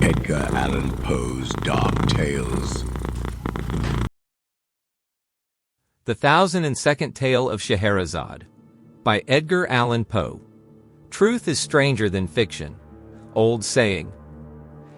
Edgar Allan Poe's Dark Tales. The Thousand-and-Second Tale of Scheherazade by Edgar Allan Poe. Truth is stranger than fiction. Old saying.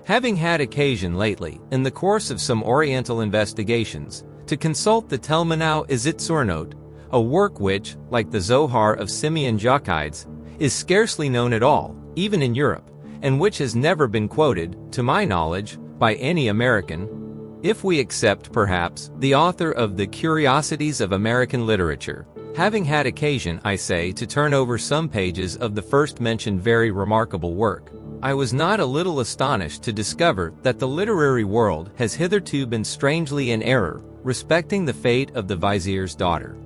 Having had occasion lately, in the course of some Oriental investigations, to consult the Talmud-Izitsurnot, a work which, like the Zohar of Simeon Jochides, is scarcely known at all, even in Europe, and which has never been quoted, to my knowledge, by any American, if we except, perhaps, the author of the Curiosities of American Literature. Having had occasion, I say, to turn over some pages of the first-mentioned very remarkable work, I was not a little astonished to discover that the literary world has hitherto been strangely in error respecting the fate of the vizier's daughter,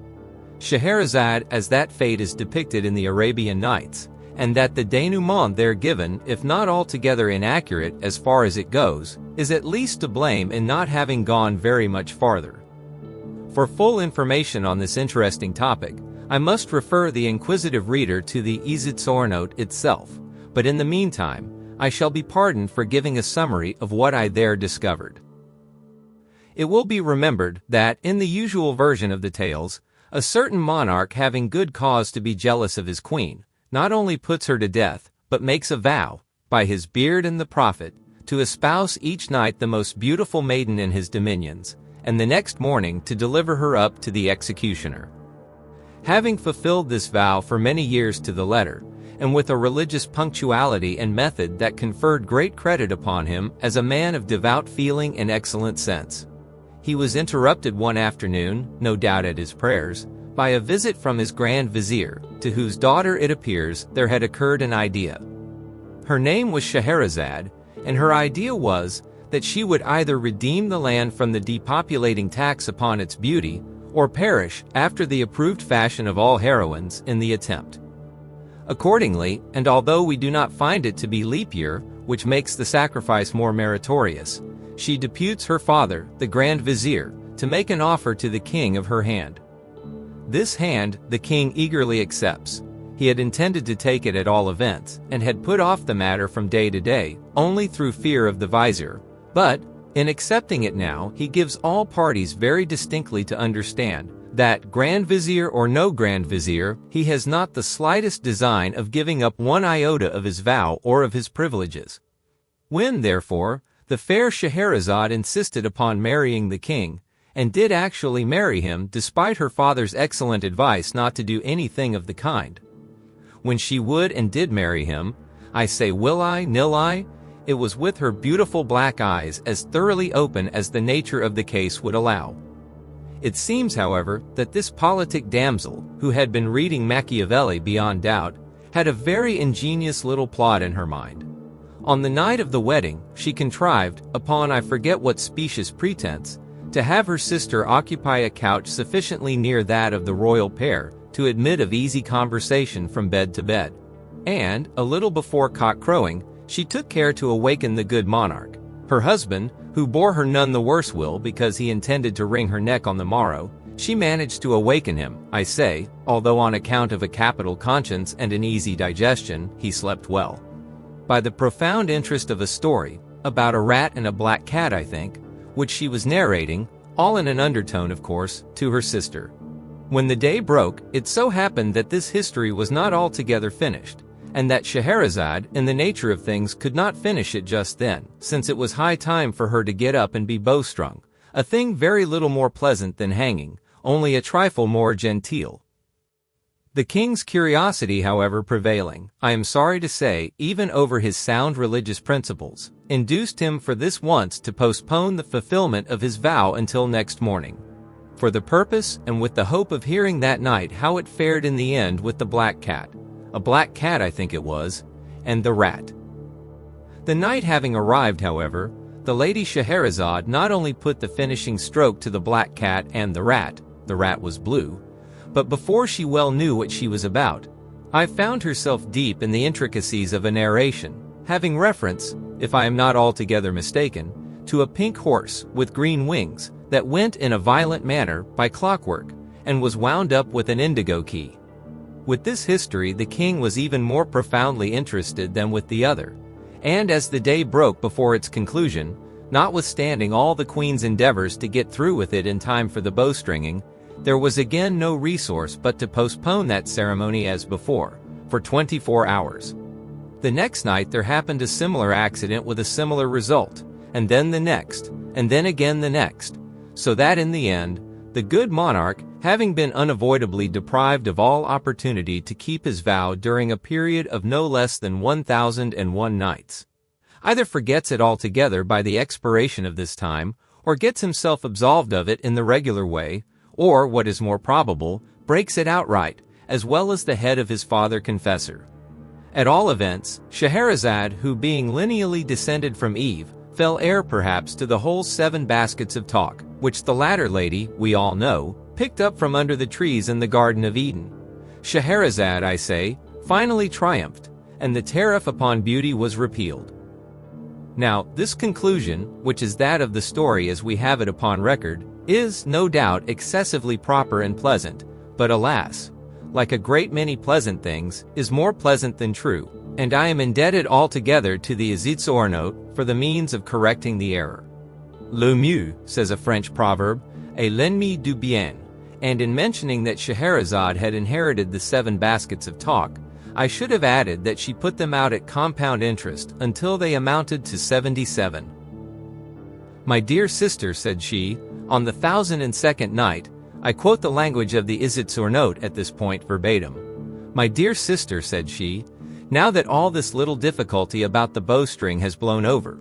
Scheherazade, as that fate is depicted in the Arabian Nights, and that the denouement there given, if not altogether inaccurate as far as it goes, is at least to blame in not having gone very much farther. For full information on this interesting topic, I must refer the inquisitive reader to the Izitsurnot itself, but in the meantime, I shall be pardoned for giving a summary of what I there discovered. It will be remembered that, in the usual version of the tales, a certain monarch having good cause to be jealous of his queen, not only puts her to death, but makes a vow, by his beard and the prophet, to espouse each night the most beautiful maiden in his dominions, and the next morning to deliver her up to the executioner. Having fulfilled this vow for many years to the letter, and with a religious punctuality and method that conferred great credit upon him as a man of devout feeling and excellent sense, he was interrupted one afternoon, no doubt at his prayers, by a visit from his Grand Vizier, to whose daughter it appears there had occurred an idea. Her name was Scheherazade, and her idea was that she would either redeem the land from the depopulating tax upon its beauty, or perish, after the approved fashion of all heroines, in the attempt. Accordingly, and although we do not find it to be leap year, which makes the sacrifice more meritorious, she deputes her father, the Grand Vizier, to make an offer to the king of her hand. This hand the king eagerly accepts. He had intended to take it at all events, and had put off the matter from day to day, only through fear of the vizier, but, in accepting it now, he gives all parties very distinctly to understand that, Grand Vizier or no Grand Vizier, he has not the slightest design of giving up one iota of his vow or of his privileges. When, therefore, the fair Scheherazade insisted upon marrying the king, and did actually marry him despite her father's excellent advice not to do anything of the kind. When she would and did marry him, I say will I, nil I, it was with her beautiful black eyes as thoroughly open as the nature of the case would allow. It seems, however, that this politic damsel, who had been reading Machiavelli beyond doubt, had a very ingenious little plot in her mind. On the night of the wedding, she contrived, upon I forget what specious pretense, to have her sister occupy a couch sufficiently near that of the royal pair to admit of easy conversation from bed to bed. And, a little before cock-crowing, she took care to awaken the good monarch, her husband, who bore her none the worse will because he intended to wring her neck on the morrow. She managed to awaken him, I say, although on account of a capital conscience and an easy digestion, he slept well. By the profound interest of a story, about a rat and a black cat I think, which she was narrating, all in an undertone of course, to her sister. When the day broke, it so happened that this history was not altogether finished, and that Scheherazade, in the nature of things, could not finish it just then, since it was high time for her to get up and be bowstrung, a thing very little more pleasant than hanging, only a trifle more genteel. The king's curiosity, however, prevailing, I am sorry to say, even over his sound religious principles, induced him for this once to postpone the fulfillment of his vow until next morning, for the purpose and with the hope of hearing that night how it fared in the end with the black cat, a black cat I think it was, and the rat. The night having arrived, however, the Lady Scheherazade not only put the finishing stroke to the black cat and the rat was blue, but before she well knew what she was about, I found herself deep in the intricacies of a narration, having reference, if I am not altogether mistaken, to a pink horse with green wings that went in a violent manner by clockwork, and was wound up with an indigo key. With this history the king was even more profoundly interested than with the other, And as the day broke before its conclusion, notwithstanding all the queen's endeavors to get through with it in time for the bowstringing, there was again no resource but to postpone that ceremony as before, for 24 hours. The next night there happened a similar accident with a similar result, and then the next, and then again the next, so that in the end, the good monarch, having been unavoidably deprived of all opportunity to keep his vow during a period of no less than 1001 nights, either forgets it altogether by the expiration of this time, or gets himself absolved of it in the regular way, or, what is more probable, breaks it outright, as well as the head of his father confessor. At all events, Scheherazade, who being lineally descended from Eve, fell heir perhaps to the whole 7 baskets of talk, which the latter lady, we all know, picked up from under the trees in the Garden of Eden. Scheherazade, I say, finally triumphed, and the tariff upon beauty was repealed. Now, this conclusion, which is that of the story as we have it upon record, is, no doubt, excessively proper and pleasant, but alas, like a great many pleasant things, is more pleasant than true, and I am indebted altogether to the Audiobook for the means of correcting the error. Le mieux, says a French proverb, est l'ennemi du bien, and in mentioning that Scheherazade had inherited the 7 baskets of talk, I should have added that she put them out at compound interest until they amounted to 77. My dear sister, said she, on the 1002nd night, I quote the language of the Audiobook at this point verbatim. My dear sister, said she, now that all this little difficulty about the bowstring has blown over,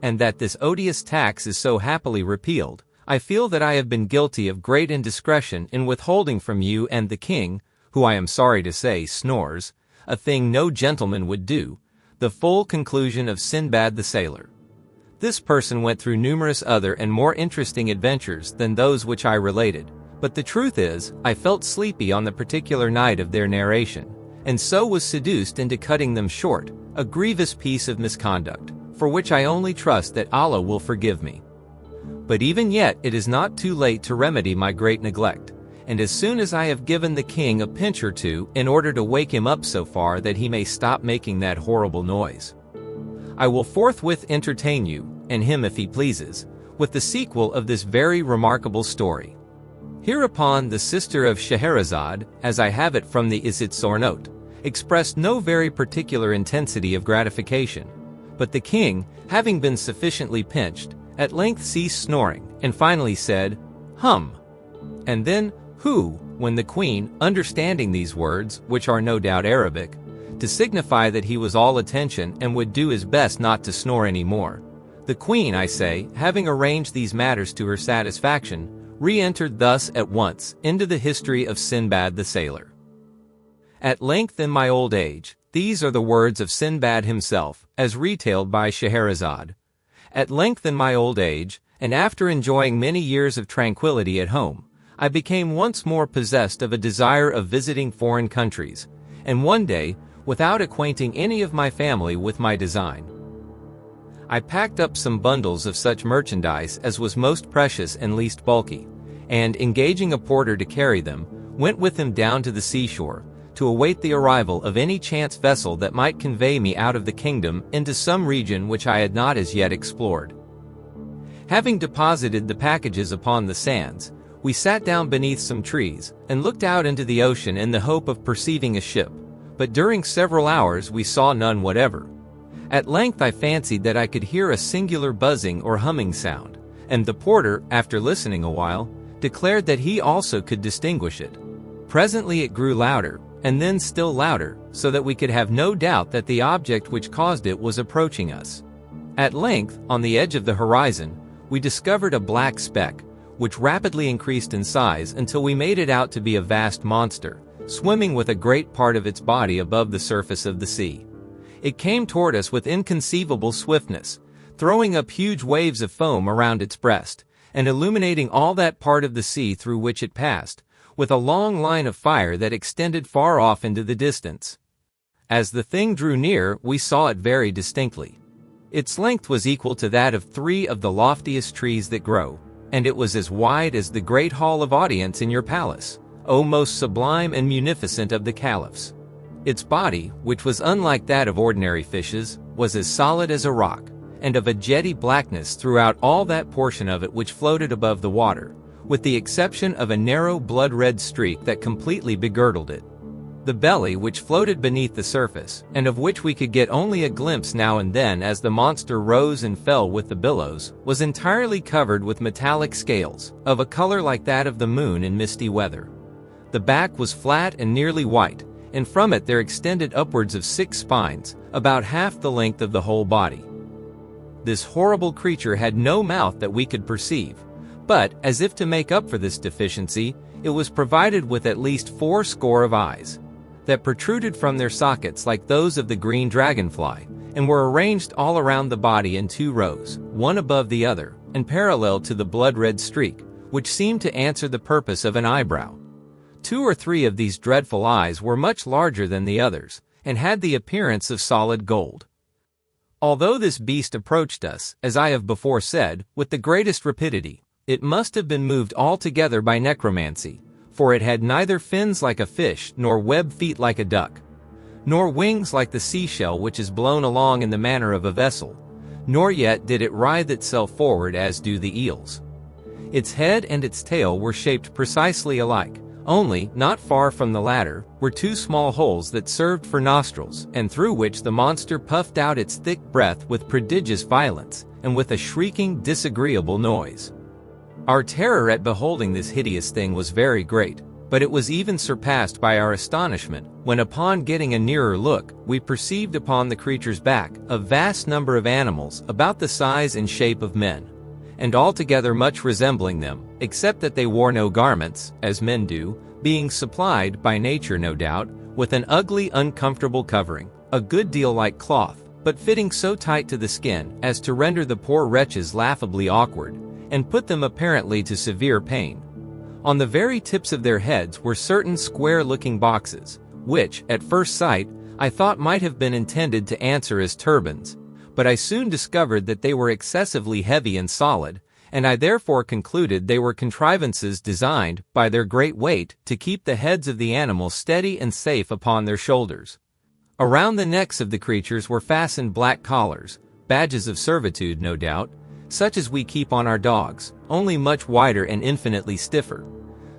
and that this odious tax is so happily repealed, I feel that I have been guilty of great indiscretion in withholding from you and the king, who I am sorry to say snores, a thing no gentleman would do, the full conclusion of Sinbad the Sailor. This person went through numerous other and more interesting adventures than those which I related, but the truth is, I felt sleepy on the particular night of their narration, and so was seduced into cutting them short, a grievous piece of misconduct, for which I only trust that Allah will forgive me. But even yet it is not too late to remedy my great neglect, and as soon as I have given the king a pinch or two in order to wake him up so far that he may stop making that horrible noise, I will forthwith entertain you, and him if he pleases, with the sequel of this very remarkable story. Hereupon the sister of Scheherazade, as I have it from the Audiobook, expressed no very particular intensity of gratification, but the king, having been sufficiently pinched, at length ceased snoring, and finally said, "Hum," and then, "Who," when the queen, understanding these words, which are no doubt Arabic, to signify that he was all attention and would do his best not to snore any more, the queen, I say, having arranged these matters to her satisfaction, re-entered thus at once into the history of Sinbad the Sailor. At length in my old age, these are the words of Sinbad himself, as retailed by Scheherazade. At length in my old age, and after enjoying many years of tranquility at home, I became once more possessed of a desire of visiting foreign countries, and one day, without acquainting any of my family with my design, I packed up some bundles of such merchandise as was most precious and least bulky, and, engaging a porter to carry them, went with him down to the seashore, to await the arrival of any chance vessel that might convey me out of the kingdom into some region which I had not as yet explored. Having deposited the packages upon the sands, we sat down beneath some trees, and looked out into the ocean in the hope of perceiving a ship, but during several hours we saw none whatever. At length I fancied that I could hear a singular buzzing or humming sound, and the porter, after listening a while, declared that he also could distinguish it. Presently it grew louder, and then still louder, so that we could have no doubt that the object which caused it was approaching us. At length, on the edge of the horizon, we discovered a black speck, which rapidly increased in size until we made it out to be a vast monster, swimming with a great part of its body above the surface of the sea. It came toward us with inconceivable swiftness, throwing up huge waves of foam around its breast, and illuminating all that part of the sea through which it passed, with a long line of fire that extended far off into the distance. As the thing drew near, we saw it very distinctly. Its length was equal to that of 3 of the loftiest trees that grow, and it was as wide as the great hall of audience in your palace, O most sublime and munificent of the caliphs. Its body, which was unlike that of ordinary fishes, was as solid as a rock, and of a jetty blackness throughout all that portion of it which floated above the water, with the exception of a narrow blood-red streak that completely begirdled it. The belly, which floated beneath the surface, and of which we could get only a glimpse now and then as the monster rose and fell with the billows, was entirely covered with metallic scales, of a color like that of the moon in misty weather. The back was flat and nearly white, and from it there extended upwards of 6 spines, about half the length of the whole body. This horrible creature had no mouth that we could perceive, but, as if to make up for this deficiency, it was provided with at least 80 of eyes, that protruded from their sockets like those of the green dragonfly, and were arranged all around the body in 2 rows, one above the other, and parallel to the blood-red streak, which seemed to answer the purpose of an eyebrow. 2 or 3 of these dreadful eyes were much larger than the others, and had the appearance of solid gold. Although this beast approached us, as I have before said, with the greatest rapidity, it must have been moved altogether by necromancy, for it had neither fins like a fish, nor web feet like a duck, nor wings like the seashell which is blown along in the manner of a vessel, nor yet did it writhe itself forward as do the eels. Its head and its tail were shaped precisely alike, only, not far from the latter, were 2 small holes that served for nostrils, and through which the monster puffed out its thick breath with prodigious violence, and with a shrieking, disagreeable noise. Our terror at beholding this hideous thing was very great, but it was even surpassed by our astonishment, when upon getting a nearer look, we perceived upon the creature's back a vast number of animals about the size and shape of men, and altogether much resembling them, except that they wore no garments, as men do, being supplied, by nature no doubt, with an ugly, uncomfortable covering, a good deal like cloth, but fitting so tight to the skin as to render the poor wretches laughably awkward, and put them apparently to severe pain. On the very tips of their heads were certain square-looking boxes, which, at first sight, I thought might have been intended to answer as turbans, but I soon discovered that they were excessively heavy and solid, and I therefore concluded they were contrivances designed, by their great weight, to keep the heads of the animals steady and safe upon their shoulders. Around the necks of the creatures were fastened black collars, badges of servitude no doubt, such as we keep on our dogs, only much wider and infinitely stiffer,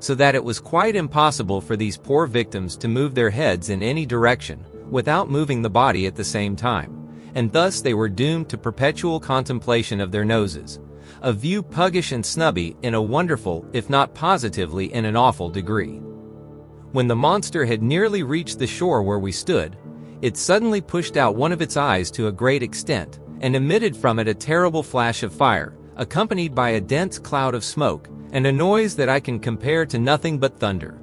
so that it was quite impossible for these poor victims to move their heads in any direction, without moving the body at the same time, and thus they were doomed to perpetual contemplation of their noses, a view puggish and snubby in a wonderful, if not positively in an awful degree. When the monster had nearly reached the shore where we stood, it suddenly pushed out one of its eyes to a great extent, and emitted from it a terrible flash of fire, accompanied by a dense cloud of smoke, and a noise that I can compare to nothing but thunder.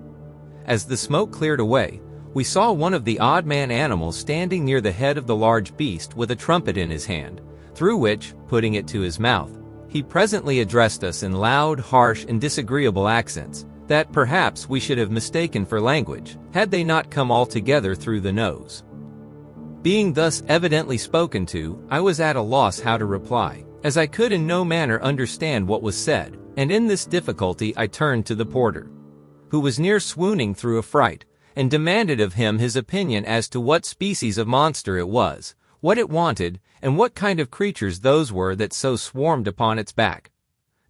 As the smoke cleared away, we saw one of the odd-man animals standing near the head of the large beast with a trumpet in his hand, through which, putting it to his mouth, he presently addressed us in loud, harsh, and disagreeable accents, that perhaps we should have mistaken for language, had they not come altogether through the nose. Being thus evidently spoken to, I was at a loss how to reply, as I could in no manner understand what was said, and in this difficulty I turned to the porter, who was near swooning through affright, and demanded of him his opinion as to what species of monster it was, what it wanted, and what kind of creatures those were that so swarmed upon its back.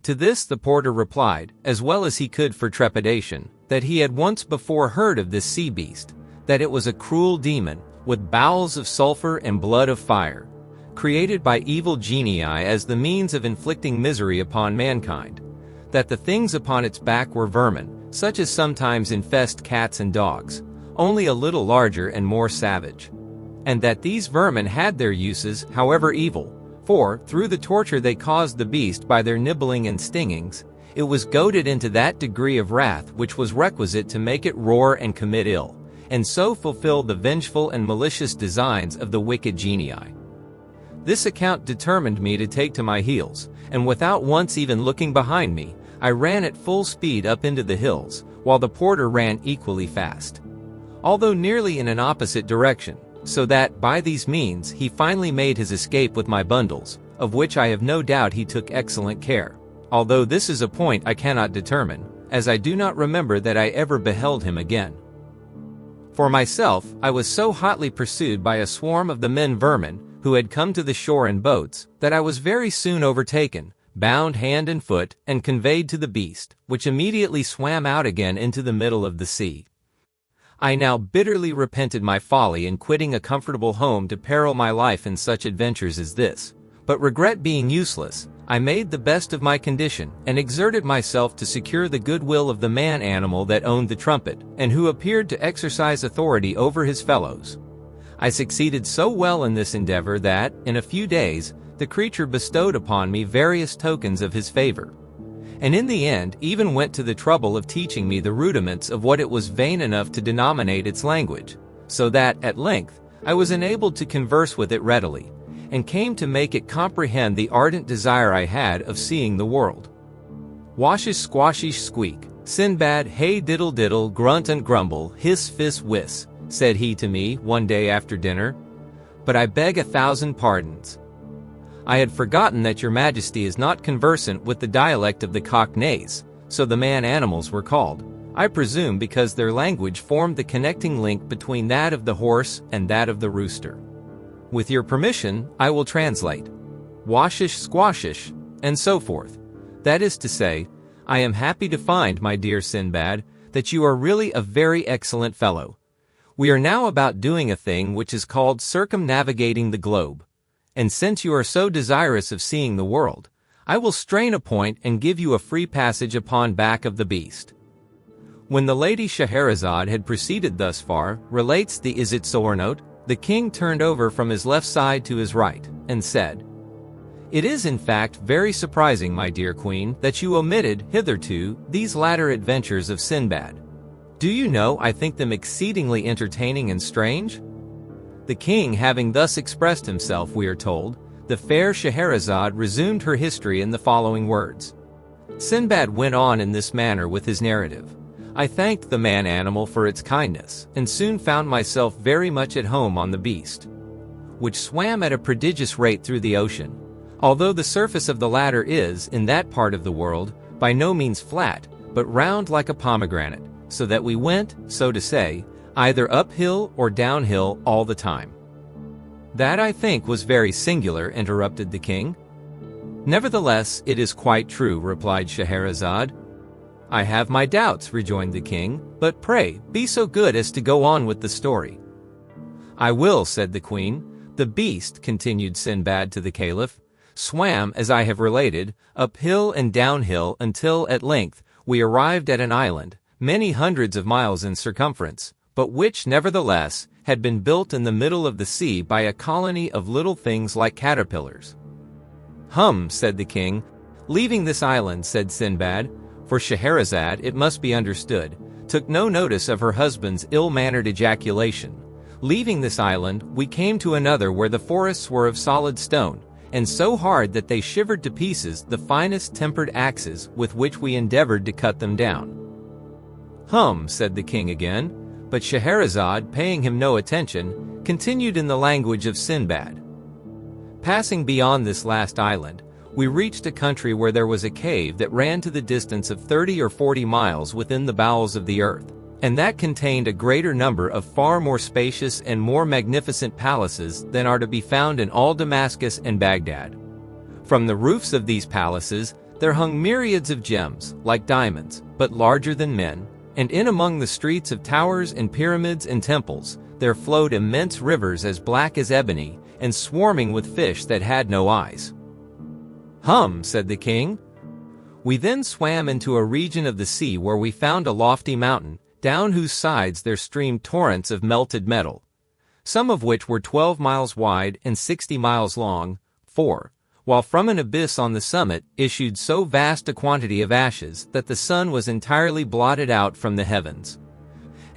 To this the porter replied, as well as he could for trepidation, that he had once before heard of this sea beast, that it was a cruel demon, with bowels of sulfur and blood of fire, created by evil genii as the means of inflicting misery upon mankind, that the things upon its back were vermin, such as sometimes infest cats and dogs, only a little larger and more savage, and that these vermin had their uses, however evil, for, through the torture they caused the beast by their nibbling and stingings, it was goaded into that degree of wrath which was requisite to make it roar and commit ill, and so fulfill the vengeful and malicious designs of the wicked genii. This account determined me to take to my heels, and without once even looking behind me, I ran at full speed up into the hills, while the porter ran equally fast, although nearly in an opposite direction, so that, by these means, he finally made his escape with my bundles, of which I have no doubt he took excellent care, although this is a point I cannot determine, as I do not remember that I ever beheld him again. For myself, I was so hotly pursued by a swarm of the men vermin, who had come to the shore in boats, that I was very soon overtaken, bound hand and foot, and conveyed to the beast, which immediately swam out again into the middle of the sea. I now bitterly repented my folly in quitting a comfortable home to peril my life in such adventures as this, but regret being useless, I made the best of my condition, and exerted myself to secure the goodwill of the man-animal that owned the trumpet, and who appeared to exercise authority over his fellows. I succeeded so well in this endeavor that, in a few days, the creature bestowed upon me various tokens of his favor, and in the end even went to the trouble of teaching me the rudiments of what it was vain enough to denominate its language, so that, at length, I was enabled to converse with it readily, and came to make it comprehend the ardent desire I had of seeing the world. Washish squashish squeak, Sinbad hey diddle diddle grunt and grumble hiss fiss whiss, said he to me one day after dinner, but I beg 1,000 pardons. I had forgotten that your majesty is not conversant with the dialect of the cockneys, so the man-animals were called, I presume because their language formed the connecting link between that of the horse and that of the rooster. With your permission, I will translate. Washish squashish, and so forth. That is to say, I am happy to find, my dear Sinbad, that you are really a very excellent fellow. We are now about doing a thing which is called circumnavigating the globe. And since you are so desirous of seeing the world, I will strain a point and give you a free passage upon back of the beast. When the lady Scheherazade had proceeded thus far, relates the Is it so or note, the king turned over from his left side to his right, and said, It is in fact very surprising, my dear queen, that you omitted, hitherto, these latter adventures of Sinbad. Do you know, I think them exceedingly entertaining and strange? The king having thus expressed himself, we are told, the fair Scheherazade resumed her history in the following words. Sinbad went on in this manner with his narrative. I thanked the man-animal for its kindness, and soon found myself very much at home on the beast, which swam at a prodigious rate through the ocean, although the surface of the latter is, in that part of the world, by no means flat, but round like a pomegranate, so that we went, so to say, either uphill or downhill all the time. That, I think, was very singular, interrupted the king. Nevertheless, it is quite true, replied Scheherazade. I have my doubts, rejoined the king, but pray, be so good as to go on with the story. I will, said the queen. The beast, continued Sinbad to the caliph, swam, as I have related, uphill and downhill until, at length, we arrived at an island, many hundreds of miles in circumference, but which, nevertheless, had been built in the middle of the sea by a colony of little things like caterpillars. Hum, said the king. Leaving this island, said Sinbad, for Scheherazade, it must be understood, took no notice of her husband's ill-mannered ejaculation. Leaving this island, we came to another where the forests were of solid stone, and so hard that they shivered to pieces the finest tempered axes with which we endeavored to cut them down. Hum, said the king again. But Scheherazade, paying him no attention, continued in the language of Sinbad. Passing beyond this last island, we reached a country where there was a cave that ran to the distance of 30 or 40 miles within the bowels of the earth, and that contained a greater number of far more spacious and more magnificent palaces than are to be found in all Damascus and Baghdad. From the roofs of these palaces there hung myriads of gems, like diamonds, but larger than men, and in among the streets of towers and pyramids and temples, there flowed immense rivers as black as ebony, and swarming with fish that had no eyes. Hum, said the king. We then swam into a region of the sea where we found a lofty mountain, down whose sides there streamed torrents of melted metal, some of which were 12 miles wide and 60 miles long, while from an abyss on the summit issued so vast a quantity of ashes that the sun was entirely blotted out from the heavens.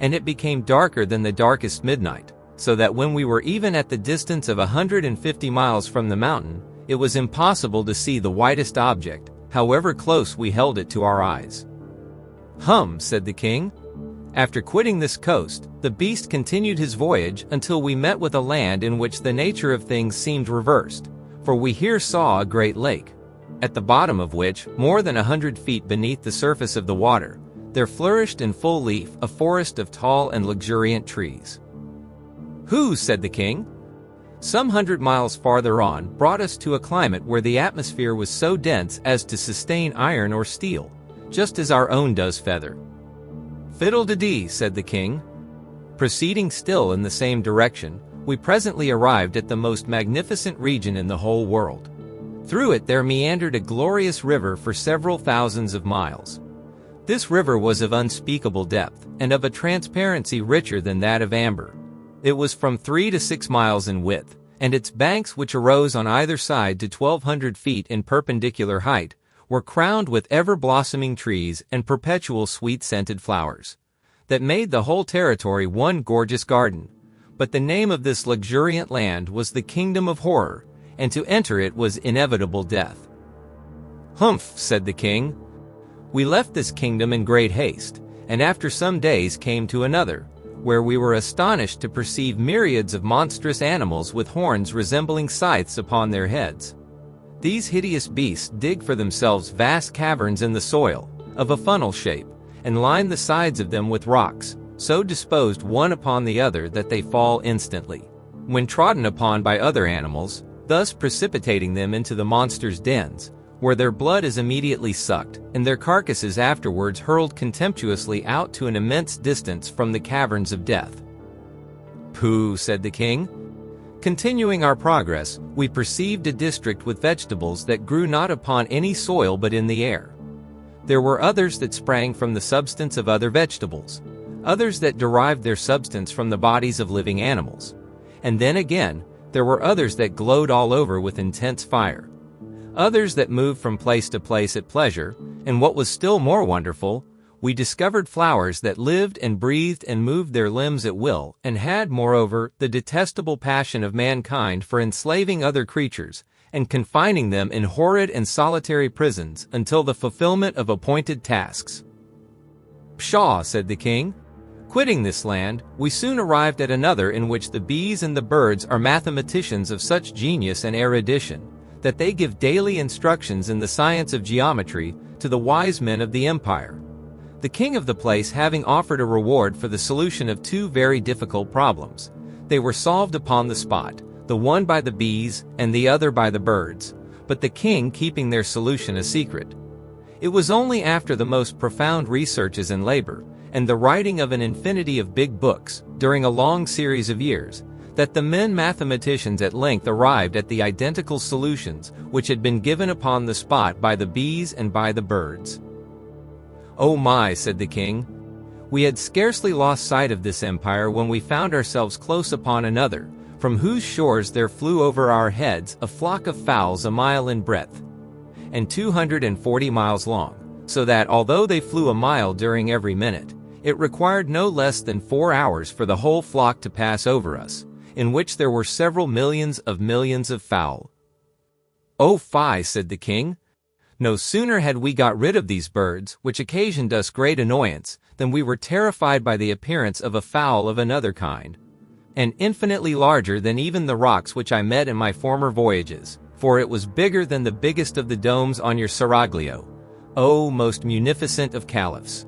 And it became darker than the darkest midnight, so that when we were even at the distance of 150 miles from the mountain, it was impossible to see the whitest object, however close we held it to our eyes. Hum, said the king. After quitting this coast, the beast continued his voyage until we met with a land in which the nature of things seemed reversed, for we here saw a great lake, at the bottom of which, more than 100 feet beneath the surface of the water, there flourished in full leaf a forest of tall and luxuriant trees. Who, said the king? some 100 miles farther on brought us to a climate where the atmosphere was so dense as to sustain iron or steel, just as our own does feather. "Fiddle-de-dee," said the king. Proceeding still in the same direction, we presently arrived at the most magnificent region in the whole world. Through it there meandered a glorious river for several thousands of miles. This river was of unspeakable depth, and of a transparency richer than that of amber. It was from 3 to 6 miles in width, and its banks, which arose on either side to 1,200 feet in perpendicular height, were crowned with ever-blossoming trees and perpetual sweet-scented flowers, that made the whole territory one gorgeous garden. But the name of this luxuriant land was the Kingdom of Horror, and to enter it was inevitable death. "Humph," said the king. "We left this kingdom in great haste, and after some days came to another, where we were astonished to perceive myriads of monstrous animals with horns resembling scythes upon their heads. These hideous beasts dig for themselves vast caverns in the soil, of a funnel shape, and line the sides of them with rocks, so disposed one upon the other that they fall instantly, when trodden upon by other animals, thus precipitating them into the monsters' dens, where their blood is immediately sucked, and their carcasses afterwards hurled contemptuously out to an immense distance from the caverns of death." "Pooh," said the king. Continuing our progress, we perceived a district with vegetables that grew not upon any soil but in the air. There were others that sprang from the substance of other vegetables, others that derived their substance from the bodies of living animals, and then again, there were others that glowed all over with intense fire. Others that moved from place to place at pleasure, and what was still more wonderful, we discovered flowers that lived and breathed and moved their limbs at will, and had, moreover, the detestable passion of mankind for enslaving other creatures, and confining them in horrid and solitary prisons until the fulfillment of appointed tasks." "Pshaw," said the king. "Quitting this land, we soon arrived at another in which the bees and the birds are mathematicians of such genius and erudition, that they give daily instructions in the science of geometry to the wise men of the empire. The king of the place having offered a reward for the solution of 2 very difficult problems, they were solved upon the spot, the one by the bees and the other by the birds, but the king keeping their solution a secret. It was only after the most profound researches and labor, and the writing of an infinity of big books, during a long series of years, that the men mathematicians at length arrived at the identical solutions which had been given upon the spot by the bees and by the birds." "Oh my," said the king. "We had scarcely lost sight of this empire when we found ourselves close upon another, from whose shores there flew over our heads a flock of fowls a mile in breadth, and 240 miles long, so that although they flew a mile during every minute, it required no less than 4 hours for the whole flock to pass over us, in which there were several millions of fowl." "Oh fie," said the king. "No sooner had we got rid of these birds, which occasioned us great annoyance, than we were terrified by the appearance of a fowl of another kind, and infinitely larger than even the rocks which I met in my former voyages, for it was bigger than the biggest of the domes on your seraglio, O most munificent of caliphs.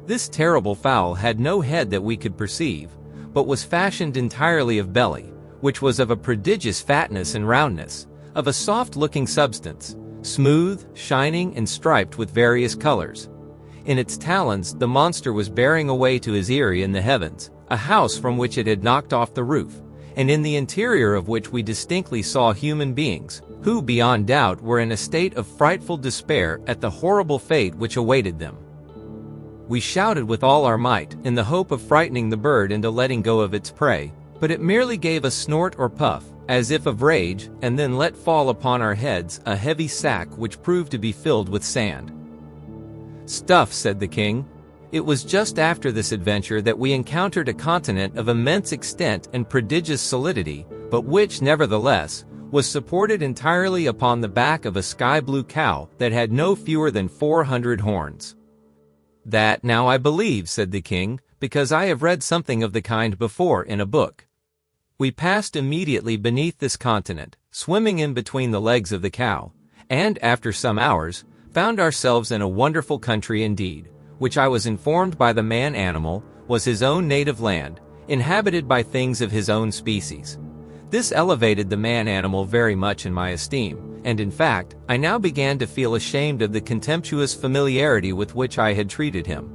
This terrible fowl had no head that we could perceive, but was fashioned entirely of belly, which was of a prodigious fatness and roundness, of a soft-looking substance, smooth, shining, and striped with various colors. In its talons the monster was bearing away to his eyrie in the heavens, a house from which it had knocked off the roof, and in the interior of which we distinctly saw human beings, who beyond doubt were in a state of frightful despair at the horrible fate which awaited them. We shouted with all our might, in the hope of frightening the bird into letting go of its prey, but it merely gave a snort or puff, as if of rage, and then let fall upon our heads a heavy sack which proved to be filled with sand." "Stuff," said the king. "It was just after this adventure that we encountered a continent of immense extent and prodigious solidity, but which, nevertheless, was supported entirely upon the back of a sky-blue cow that had no fewer than 400 horns." "That now I believe," said the king, "because I have read something of the kind before in a book." We passed immediately beneath this continent, swimming in between the legs of the cow, and, after some hours, found ourselves in a wonderful country indeed, which I was informed by the man-animal was his own native land, inhabited by things of his own species. This elevated the man-animal very much in my esteem, and in fact, I now began to feel ashamed of the contemptuous familiarity with which I had treated him.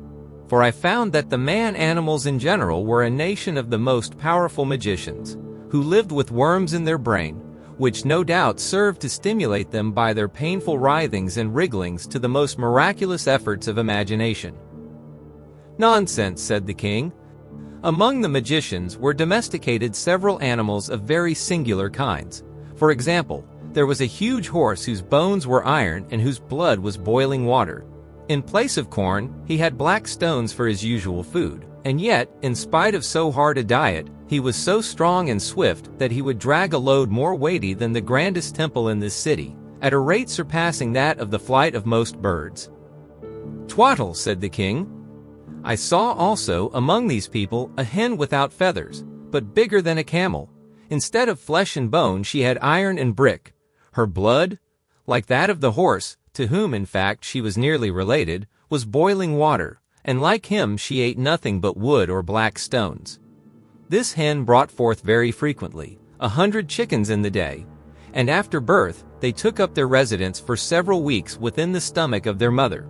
For I found that the man-animals in general were a nation of the most powerful magicians, who lived with worms in their brain, which no doubt served to stimulate them by their painful writhings and wrigglings to the most miraculous efforts of imagination. "Nonsense," said the king. "Among the magicians were domesticated several animals of very singular kinds. For example, there was a huge horse whose bones were iron and whose blood was boiling water. In place of corn, he had black stones for his usual food, and yet, in spite of so hard a diet, he was so strong and swift that he would drag a load more weighty than the grandest temple in this city, at a rate surpassing that of the flight of most birds." "Twaddle," said the king. "I saw also among these people a hen without feathers, but bigger than a camel. Instead of flesh and bone she had iron and brick. Her blood, like that of the horse, to whom in fact she was nearly related, was boiling water, and like him she ate nothing but wood or black stones. This hen brought forth very frequently 100 chickens in the day, and after birth they took up their residence for several weeks within the stomach of their mother."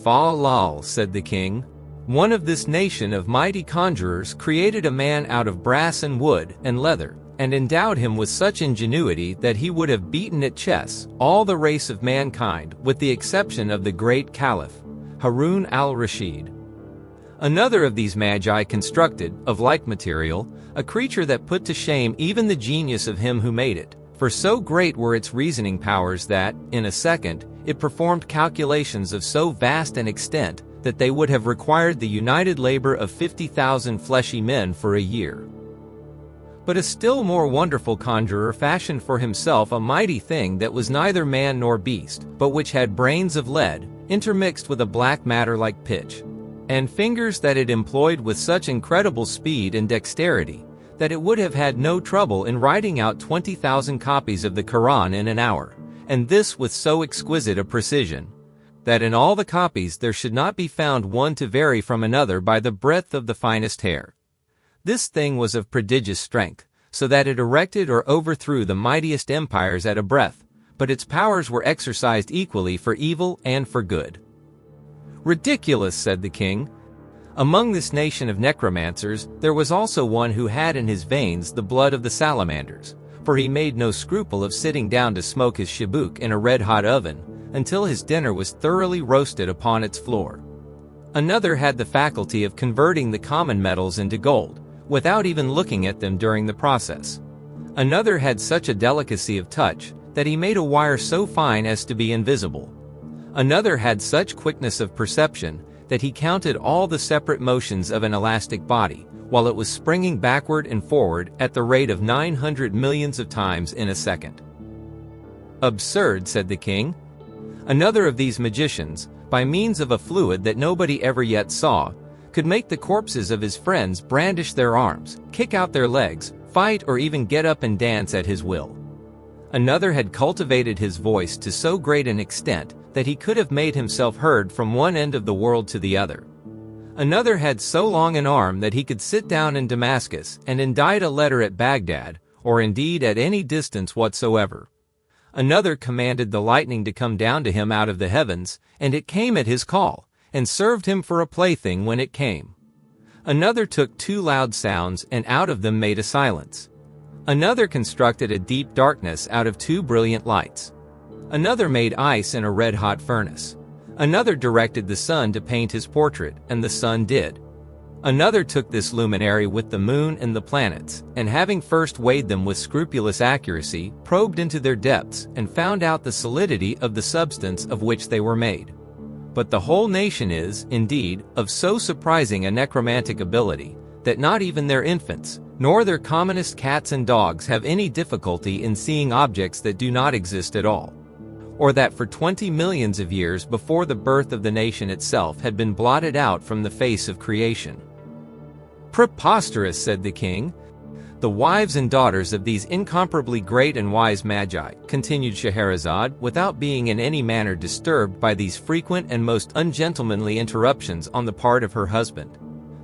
"Fa lal," said the king. "One of this nation of mighty conjurers created a man out of brass and wood and leather, and endowed him with such ingenuity that he would have beaten at chess all the race of mankind, with the exception of the great Caliph, Harun al-Rashid. Another of these magi constructed, of like material, a creature that put to shame even the genius of him who made it, for so great were its reasoning powers that, in a second, it performed calculations of so vast an extent that they would have required the united labor of 50,000 fleshy men for a year. But a still more wonderful conjurer fashioned for himself a mighty thing that was neither man nor beast, but which had brains of lead, intermixed with a black matter like pitch, and fingers that it employed with such incredible speed and dexterity, that it would have had no trouble in writing out 20,000 copies of the Quran in an hour, and this with so exquisite a precision, that in all the copies there should not be found one to vary from another by the breadth of the finest hair. This thing was of prodigious strength, so that it erected or overthrew the mightiest empires at a breath, but its powers were exercised equally for evil and for good." "Ridiculous," said the king. "Among this nation of necromancers there was also one who had in his veins the blood of the salamanders, for he made no scruple of sitting down to smoke his shibuk in a red-hot oven, until his dinner was thoroughly roasted upon its floor. Another had the faculty of converting the common metals into gold, without even looking at them during the process. Another had such a delicacy of touch, that he made a wire so fine as to be invisible. Another had such quickness of perception, that he counted all the separate motions of an elastic body, while it was springing backward and forward at the rate of 900 millions of times in a second." "Absurd," said the king. "Another of these magicians, by means of a fluid that nobody ever yet saw, could make the corpses of his friends brandish their arms, kick out their legs, fight, or even get up and dance at his will. Another had cultivated his voice to so great an extent that he could have made himself heard from one end of the world to the other. Another had so long an arm that he could sit down in Damascus and indite a letter at Baghdad, or indeed at any distance whatsoever. Another commanded the lightning to come down to him out of the heavens, and it came at his call, and served him for a plaything when it came. Another took two loud sounds and out of them made a silence. Another constructed a deep darkness out of two brilliant lights. Another made ice in a red-hot furnace. Another directed the sun to paint his portrait, and the sun did. Another took this luminary with the moon and the planets, and having first weighed them with scrupulous accuracy, probed into their depths, and found out the solidity of the substance of which they were made. But the whole nation is, indeed, of so surprising a necromantic ability, that not even their infants, nor their commonest cats and dogs have any difficulty in seeing objects that do not exist at all, or that for 20 millions of years before the birth of the nation itself had been blotted out from the face of creation." "Preposterous," said the king. "The wives and daughters of these incomparably great and wise magi," continued Scheherazade, without being in any manner disturbed by these frequent and most ungentlemanly interruptions on the part of her husband,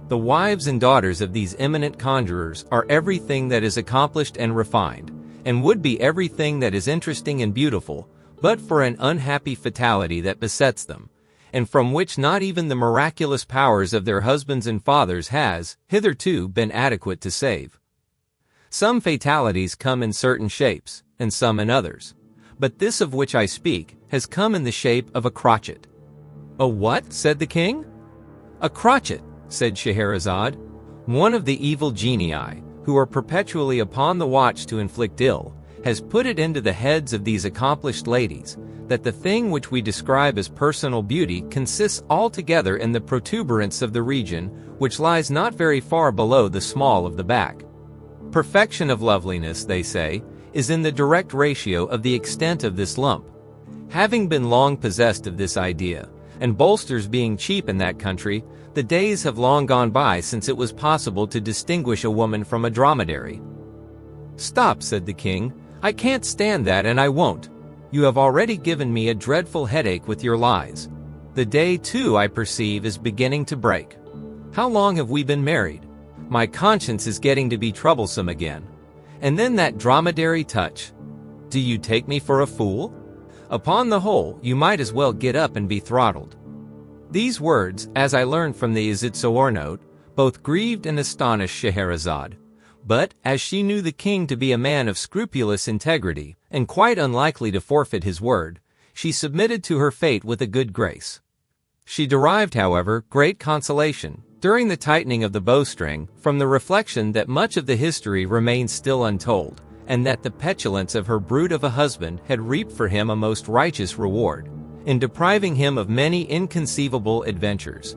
The wives and daughters of these eminent conjurers are everything that is accomplished and refined, and would be everything that is interesting and beautiful, but for an unhappy fatality that besets them, and from which not even the miraculous powers of their husbands and fathers has, hitherto, been adequate to save. Some fatalities come in certain shapes, and some in others. But this of which I speak has come in the shape of a crotchet. "A what?" said the king. "A crotchet," said Scheherazade, "one of the evil genii, who are perpetually upon the watch to inflict ill, has put it into the heads of these accomplished ladies, that the thing which we describe as personal beauty consists altogether in the protuberance of the region which lies not very far below the small of the back. Perfection of loveliness, they say, is in the direct ratio of the extent of this lump. Having been long possessed of this idea, and bolsters being cheap in that country, the days have long gone by since it was possible to distinguish a woman from a dromedary." "Stop," said the king. "I can't stand that, and I won't. You have already given me a dreadful headache with your lies. The day, too, I perceive, is beginning to break. How long have we been married? My conscience is getting to be troublesome again. And then that dromedary touch. Do you take me for a fool? Upon the whole, you might as well get up and be throttled." These words, as I learned from the Izitsor note, both grieved and astonished Scheherazade. But, as she knew the king to be a man of scrupulous integrity, and quite unlikely to forfeit his word, she submitted to her fate with a good grace. She derived, however, great consolation, during the tightening of the bowstring, from the reflection that much of the history remained still untold, and that the petulance of her brute of a husband had reaped for him a most righteous reward, in depriving him of many inconceivable adventures.